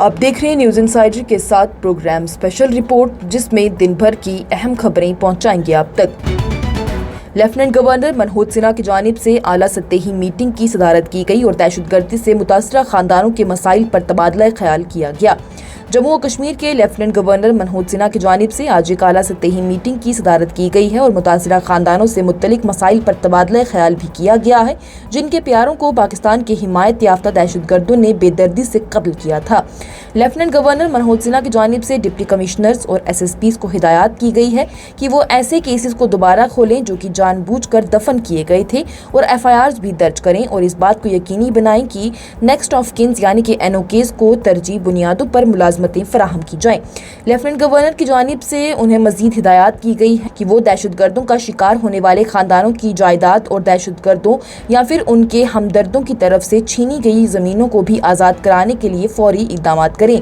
آپ دیکھ رہے ہیں نیوز انسائڈر کے ساتھ پروگرام اسپیشل رپورٹ، جس میں دن بھر کی اہم خبریں پہنچائیں گے آپ تک۔ لیفٹیننٹ گورنر منہوج سنہا کی جانب سے اعلیٰ سطحی میٹنگ کی صدارت کی گئی اور دہشت گردی سے متاثرہ خاندانوں کے مسائل پر تبادلہ خیال کیا گیا۔ جموں و کشمیر کے لیفٹیننٹ گورنر منہوج سنہا کی جانب سے آج ایک اعلیٰ سطحی میٹنگ کی صدارت کی گئی ہے اور متاثرہ خاندانوں سے متعلق مسائل پر تبادلہ خیال بھی کیا گیا ہے، جن کے پیاروں کو پاکستان کے حمایت یافتہ دہشت گردوں نے بے دردی سے قتل کیا تھا۔ لیفٹیننٹ گورنر منہوج سنہا کی جانب سے ڈپٹی کمشنرز اور ایس ایس پیز کو ہدایت کی گئی ہے کہ وہ ایسے کیسز کو دوبارہ کھولیں جو کہ جان بوجھ کر دفن کیے گئے تھے، اور ایف آئی آرز بھی درج کریں اور اس بات کو یقینی بنائیں کہ نیکسٹ آف کنز یعنی کہ این او کیز کو ترجیحی بنیادوں پر ملازمتیں فراہم کی جائیں۔ لیفٹیننٹ گورنر کی جانب سے انہیں مزید ہدایت کی گئی ہے کہ وہ دہشت گردوں کا شکار ہونے والے خاندانوں کی جائیداد اور دہشت گردوں یا پھر ان کے ہمدردوں کی طرف سے چھینی گئی زمینوں کو بھی آزاد کرانے کے لیے فوری اقدامات کریں۔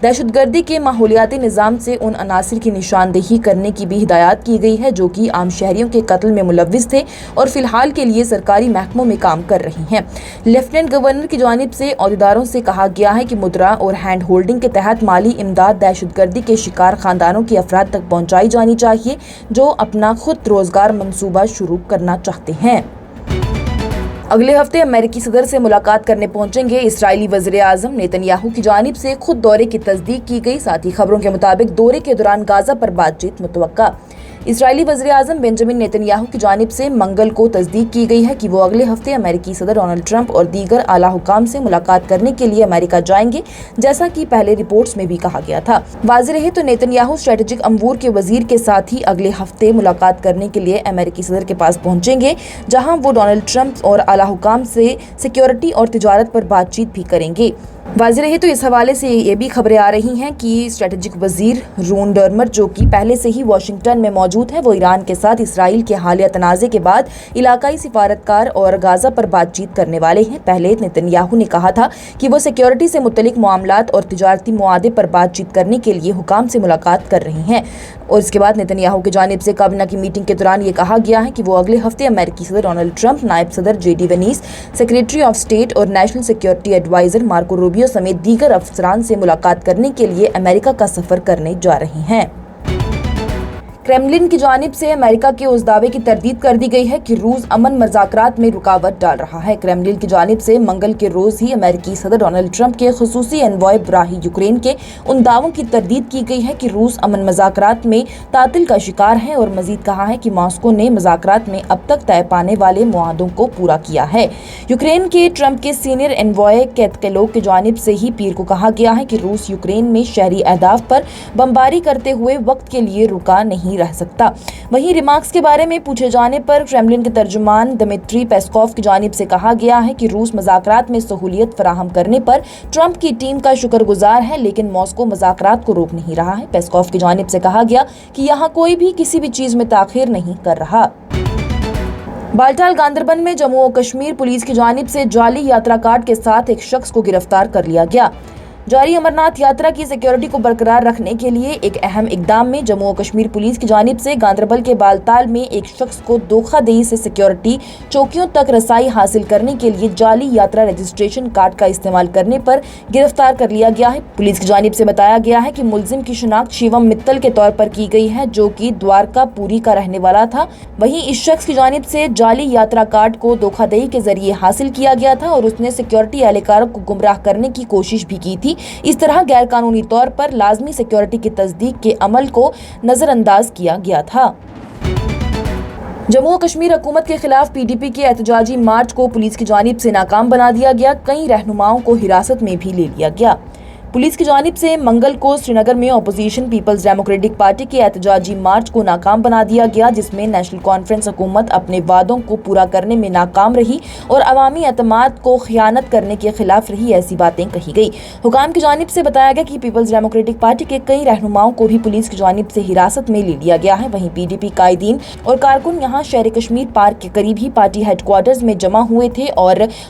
دہشت گردی کے ماحولیاتی نظام سے ان عناصر کی نشاندہی کرنے کی بھی ہدایت کی گئی ہے جو کہ عام شہریوں کے قتل میں ملوث تھے اور فی الحال کے لیے سرکاری محکموں میں کام کر رہی ہیں۔ لیفٹیننٹ گورنر کی جانب سے عہدیداروں سے کہا گیا ہے کہ مدرا اور ہینڈ ہولڈنگ کے تحت مالی امداد دہشت گردی کے شکار خاندانوں کے افراد تک پہنچائی جانی چاہیے جو اپنا خود روزگار منصوبہ شروع کرنا چاہتے ہیں۔ اگلے ہفتے امریکی صدر سے ملاقات کرنے پہنچیں گے اسرائیلی وزیر اعظم نیتن یاہو کی جانب سے خود دورے کی تصدیق کی گئی۔ ساتھ ہی خبروں کے مطابق دورے کے دوران غزہ پر بات چیت متوقع۔ اسرائیلی وزیر اعظم بنجامن نیتن یاہو کی جانب سے منگل کو تصدیق کی گئی ہے کہ وہ اگلے ہفتے امریکی صدر ڈونلڈ ٹرمپ اور دیگر اعلیٰ حکام سے ملاقات کرنے کے لیے امریکہ جائیں گے، جیسا کہ پہلے رپورٹس میں بھی کہا گیا تھا۔ واضح رہے تو نیتن یاہو اسٹریٹجک امور کے وزیر کے ساتھ ہی اگلے ہفتے ملاقات کرنے کے لیے امریکی صدر کے پاس پہنچیں گے، جہاں وہ ڈونلڈ ٹرمپ اور اعلیٰ حکام سے سیکیورٹی اور تجارت پر بات چیت بھی کریں گے۔ واضح رہے تو اس حوالے سے یہ بھی خبریں آ رہی ہیں کہ اسٹریٹجک وزیر رون ڈرمر جو کہ پہلے سے ہی واشنگٹن میں موجود ہے، وہ ایران کے ساتھ اسرائیل کے حالیہ تنازع کے بعد علاقائی سفارتکار اور غزہ پر بات چیت کرنے والے ہیں۔ پہلے نیتن یاہو نے کہا تھا کہ وہ سیکیورٹی سے متعلق معاملات اور تجارتی معاہدے پر بات چیت کرنے کے لیے حکام سے ملاقات کر رہے ہیں، اور اس کے بعد نیتن یاہو کی جانب سے کابینہ کی میٹنگ کے دوران یہ کہا گیا ہے کہ وہ اگلے ہفتے امریکی صدر ڈونلڈ ٹرمپ، نائب صدر J D Vance, secretary of state اور national security adviser Marco Rubio سمیت دیگر افسران سے ملاقات کرنے کے لیے امریکہ کا سفر کرنے جا رہے ہیں۔ کرملن کی جانب سے امریکہ کے اس دعوے کی تردید کر دی گئی ہے کہ روس امن مذاکرات میں رکاوٹ ڈال رہا ہے۔ کرملن کی جانب سے منگل کے روز ہی امریکی صدر ڈونلڈ ٹرمپ کے خصوصی انوائے براہ یوکرین کے ان دعووں کی تردید کی گئی ہے کہ روس امن مذاکرات میں تعطل کا شکار ہے، اور مزید کہا ہے کہ ماسکو نے مذاکرات میں اب تک طے پانے والے معاہدوں کو پورا کیا ہے۔ یوکرین کے ٹرمپ کے سینئر انوائے کیتکلو کی جانب سے ہی پیر کو کہا گیا ہے کہ روس یوکرین میں شہری اہداف پر بمباری کرتے ہوئے وقت کے لیے رکا نہیں رہ سکتا۔ وہیں ریمارکس کے بارے میں پوچھے جانے پر کرملن کے ترجمان دمیٹری پیسکوف کی جانب سے کہا گیا ہے کہ روس مذاکرات میں سہولت فراہم کرنے پر ٹرمپ کی ٹیم کا شکر گزار ہے، لیکن ماسکو مذاکرات کو روک نہیں رہا ہے۔ پیسکوف کی جانب سے کہا گیا کہ یہاں کوئی بھی کسی بھی چیز میں تاخیر نہیں کر رہا۔ بالٹال گاندربل میں جموں و کشمیر پولیس کی جانب سے جعلی یاترا کارڈ کے ساتھ ایک شخص کو گرفتار کر لیا گیا۔ جاری امرناتھ یاترا کی سیکیورٹی کو برقرار رکھنے کے لیے ایک اہم اقدام میں جموں و کشمیر پولیس کی جانب سے گاندربل کے بالتال میں ایک شخص کو دھوکہ دہی سے سیکیورٹی چوکیوں تک رسائی حاصل کرنے کے لیے جعلی یاترا رجسٹریشن کارڈ کا استعمال کرنے پر گرفتار کر لیا گیا ہے۔ پولیس کی جانب سے بتایا گیا ہے کہ ملزم کی شناخت شیوم متل کے طور پر کی گئی ہے، جو کہ دوارکا پوری کا رہنے والا تھا۔ وہیں اس شخص کی جانب سے جعلی یاترا کارڈ کو دھوکہ دہی کے ذریعے حاصل کیا گیا تھا، اور اس نے سیکیورٹی اہلکاروں کو گمراہ کرنے کی کوشش بھی کی تھی۔ اس طرح غیر قانونی طور پر لازمی سیکیورٹی کی تصدیق کے عمل کو نظر انداز کیا گیا تھا۔ جموں و کشمیر حکومت کے خلاف پی ڈی پی کے احتجاجی مارچ کو پولیس کی جانب سے ناکام بنا دیا گیا۔ کئی رہنماؤں کو حراست میں بھی لے لیا گیا۔ پولیس کی جانب سے منگل کو سری نگر میں اپوزیشن پیپلز ڈیموکریٹک پارٹی کے احتجاجی مارچ کو ناکام بنا دیا گیا، جس میں نیشنل کانفرنس حکومت اپنے وعدوں کو پورا کرنے میں ناکام رہی اور عوامی اعتماد کو خیانت کرنے کے خلاف رہی، ایسی باتیں کہی گئی۔ حکام کی جانب سے بتایا گیا کہ پیپلز ڈیموکریٹک پارٹی کے کئی رہنماؤں کو بھی پولیس کی جانب سے حراست میں لے لیا گیا ہے۔ وہیں پی ڈی پی قائدین اور کارکن یہاں شہر کشمیر پارک کے قریب ہی پارٹی ہیڈ کوارٹرز میں جمع ہوئے تھے اور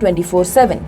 24/7।